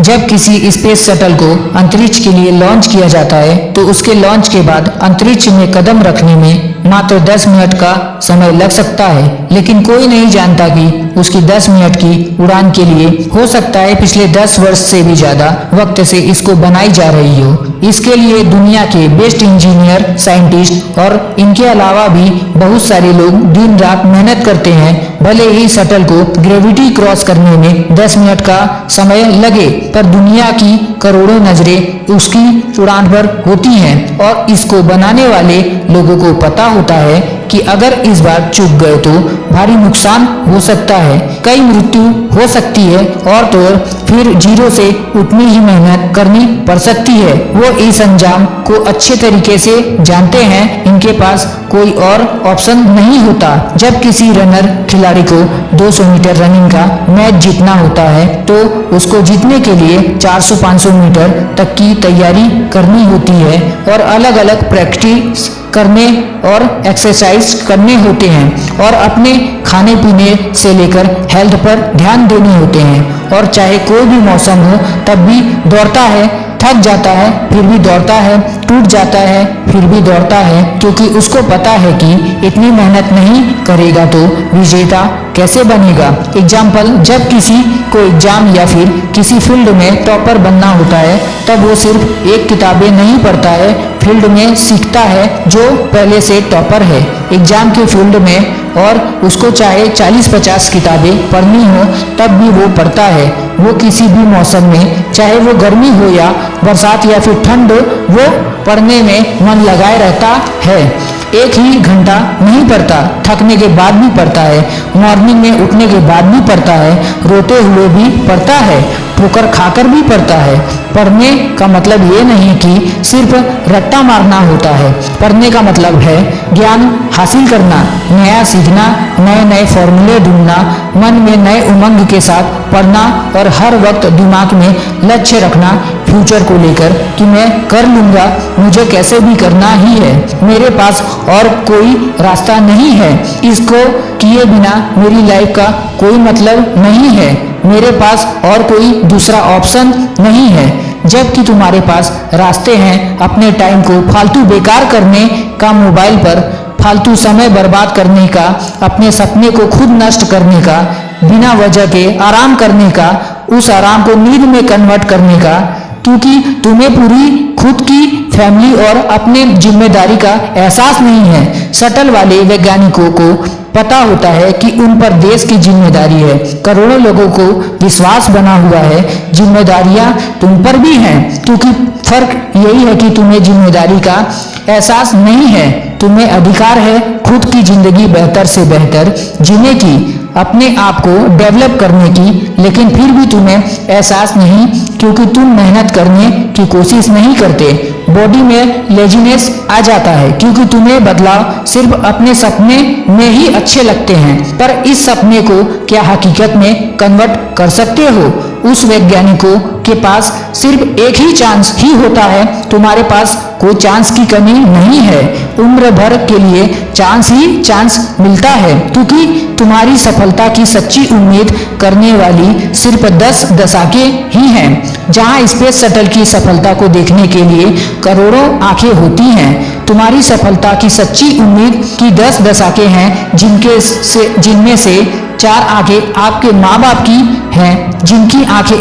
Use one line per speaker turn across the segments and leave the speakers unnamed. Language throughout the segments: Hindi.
जब किसी स्पेस शटल को अंतरिक्ष के लिए लॉन्च किया जाता है तो उसके लॉन्च के बाद अंतरिक्ष में कदम रखने में मात्र 10 मिनट का समय लग सकता है, लेकिन कोई नहीं जानता कि उसकी 10 मिनट की उड़ान के लिए हो सकता है पिछले 10 वर्ष से भी ज्यादा वक्त से इसको बनाई जा रही हो। इसके लिए दुनिया के बेस्ट इंजीनियर, साइंटिस्ट और इनके अलावा भी बहुत सारे लोग दिन रात मेहनत करते हैं। भले ही शटल को ग्रेविटी क्रॉस करने में 10 मिनट का समय लगे, पर दुनिया की करोड़ों नजरें उसकी उड़ान पर होती हैं और इसको बनाने वाले लोगों को पता होता है कि अगर इस बार चूक गए तो भारी नुकसान हो सकता है, कई मृत्यु हो सकती है और तो फिर जीरो से उतनी ही मेहनत करनी पड़ सकती है। वो इस अंजाम को अच्छे तरीके से जानते हैं, इनके पास कोई और ऑप्शन नहीं होता। जब किसी रनर खिलाड़ी को 200 मीटर रनिंग का मैच जीतना होता है तो उसको जीतने के लिए 400-500 मीटर तक की तैयारी करनी होती है और अलग अलग प्रैक्टिस करने और एक्सरसाइज करने होते हैं और अपने खाने पीने से लेकर हेल्थ पर ध्यान देने होते हैं। और चाहे कोई भी मौसम हो तब भी दौड़ता है, थक जाता है फिर भी दौड़ता है, टूट जाता है फिर भी दौड़ता है, क्योंकि उसको पता है कि इतनी मेहनत नहीं करेगा तो विजेता कैसे बनेगा। एग्जाम्पल, जब किसी को एग्जाम या फिर किसी फील्ड में टॉपर बनना होता है तब वो सिर्फ एक किताबें नहीं पढ़ता है, फील्ड में सीखता है जो पहले से टॉपर है एग्जाम के फील्ड में, और उसको चाहे 40-50 किताबें पढ़नी हो तब भी वो पढ़ता है। वो किसी भी मौसम में, चाहे वो गर्मी हो या बरसात या फिर ठंड, वो पढ़ने में मन लगाए रहता है। एक ही घंटा नहीं पढ़ता, थकने के बाद भी पढ़ता है, मॉर्निंग में उठने के बाद भी पढ़ता है, रोते हुए भी पढ़ता है, ठोकर खाकर भी पढ़ता है। पढ़ने का मतलब ये नहीं कि सिर्फ रट्टा मारना होता है, पढ़ने का मतलब है ज्ञान हासिल करना, नया सीखना, नए नए फॉर्मूले ढूंढना, मन में नए उमंग के साथ पढ़ना और हर वक्त दिमाग में लक्ष्य रखना फ्यूचर को लेकर कि मैं कर लूंगा, मुझे कैसे भी करना ही है, मेरे पास और कोई रास्ता नहीं है, इसको किए बिना मेरी लाइफ का कोई मतलब नहीं है, मेरे पास और कोई दूसरा ऑप्शन नहीं है। जबकि तुम्हारे पास रास्ते हैं अपने टाइम को फालतू बेकार करने का, मोबाइल पर फालतू समय बर्बाद करने का, अपने सपने को खुद नष्ट करने का, बिना वजह के आराम करने का, उस आराम को नींद में कन्वर्ट करने का, क्योंकि तुम्हें पूरी खुद की फैमिली और अपने जिम्मेदारी का एहसास नहीं है। शटल वाले वैज्ञानिकों को पता होता है कि उन पर देश की जिम्मेदारी है, करोड़ों लोगों को विश्वास बना हुआ है, जिम्मेदारियां तुम पर भी हैं, क्योंकि फर्क यही है कि तुम्हें जिम्मेदारी का एहसास नहीं है, तुम्हें अधिकार है खुद की जिंदगी बेहतर से बेहतर जीने की, अपने आप को डेवलप करने की, लेकिन फिर भी तुम्हें एहसास नहीं, क्योंकि तुम मेहनत करने की कोशिश नहीं करते। बॉडी में लेजीनेस आ जाता है क्योंकि तुम्हें बदलाव सिर्फ अपने सपने में ही अच्छे लगते हैं, पर इस सपने को क्या हकीकत में कन्वर्ट कर सकते हो? उस वैज्ञानिकों के पास सिर्फ एक ही चांस ही होता है, तुम्हारे पास कोई चांस की कमी नहीं है, उम्र भर के लिए चांस ही चांस मिलता है, क्योंकि तुम्हारी सफलता की सच्ची उम्मीद करने वाली सिर्फ 10 दशकें ही हैं। जहां स्पेस शटल की सफलता को देखने के लिए करोड़ों आंखें होती हैं, तुम्हारी सफलता की सच्ची उम्मीद की 10 दशकें हैं, जिनमें से 4 आंखें आपके माँ बाप की हैं, जिनकी आंखें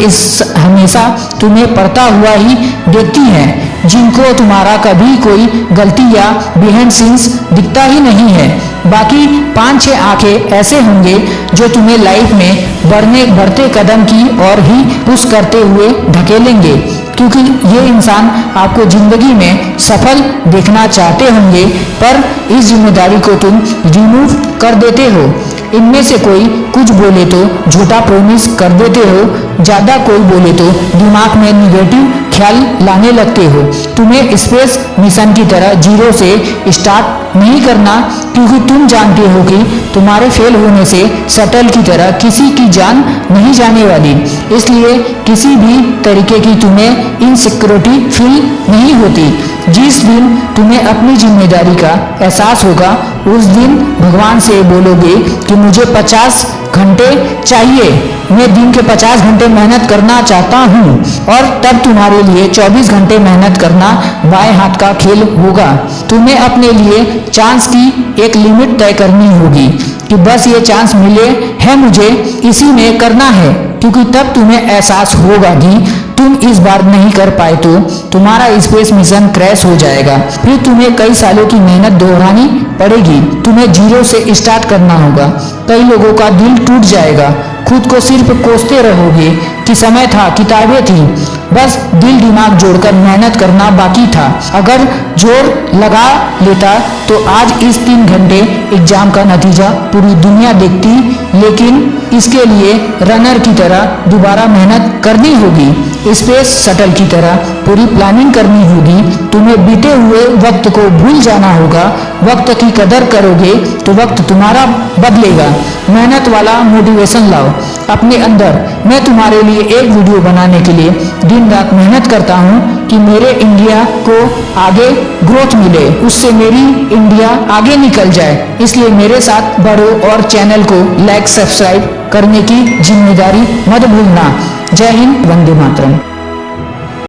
हमेशा तुम्हें पढ़ता हुआ ही देखती हैं, जिनको तुम्हारा कभी कोई गलती या बिहाइंड सीन्स दिखता ही नहीं है। बाकी 5-6 आंखें ऐसे होंगे जो तुम्हें लाइफ में बढ़ते कदम की ओर ही पुश करते हुए धकेलेंगे, क्योंकि ये इंसान आपको जिंदगी में सफल देखना चाहते होंगे, पर इस जिम्मेदारी को तुम रिमूव कर देते हो। इनमें से कोई कुछ बोले तो झूठा प्रॉमिस कर देते हो, ज्यादा कोई बोले तो दिमाग में निगेटिव ख्याल लाने लगते हो। तुम्हें स्पेस मिशन की तरह जीरो से स्टार्ट नहीं करना, क्योंकि तुम जानते हो कि तुम्हारे फेल होने से शटल की तरह किसी की जान नहीं जाने वाली, इसलिए किसी भी तरीके की तुम्हें इनसिक्योरिटी फील नहीं होती। जिस दिन तुम्हें अपनी जिम्मेदारी का एहसास होगा उस दिन भगवान से बोलोगे कि मुझे 50 घंटे चाहिए। मैं दिन के 50 घंटे मेहनत करना चाहता हूँ और तब तुम्हारे लिए 24 घंटे मेहनत करना बाएं हाथ का खेल होगा। तुम्हें अपने लिए चांस की एक लिमिट तय करनी होगी कि बस ये चांस मिले है मुझे, इसी में करना है, क्योंकि तब तुम्हें एहसास होगा कि तुम इस बार नहीं कर पाए तो तुम्हारा स्पेस मिशन क्रैश हो जाएगा। फिर तुम्हें कई सालों की मेहनत दोहरानी पड़ेगी। तुम्हें जीरो से स्टार्ट करना होगा। कई लोगों का दिल टूट जाएगा। खुद को सिर्फ कोसते रहोगे कि समय था, किताबें थी, बस दिल दिमाग जोड़कर मेहनत करना बाकी था। अगर जोर लगा लेता तो आज इस 3 घंटे एग्जाम का नतीजा पूरी दुनिया देखती, लेकिन इसके लिए रनर की तरह दोबारा मेहनत करनी होगी। स्पेस शटल की तरह पूरी प्लानिंग करनी होगी। तुम्हें बीते हुए वक्त को भूल जाना होगा। वक्त की कदर करोगे तो वक्त तुम्हारा बदलेगा। मेहनत वाला मोटिवेशन लाओ अपने अंदर। मैं तुम्हारे लिए एक वीडियो बनाने के लिए दिन रात मेहनत करता हूँ कि मेरे इंडिया को आगे ग्रोथ मिले, उससे मेरी इंडिया आगे निकल जाए। इसलिए मेरे साथ बढ़ो और चैनल को लाइक सब्सक्राइब करने की जिम्मेदारी मत भूलना। जय हिंद, वंदे मातरम।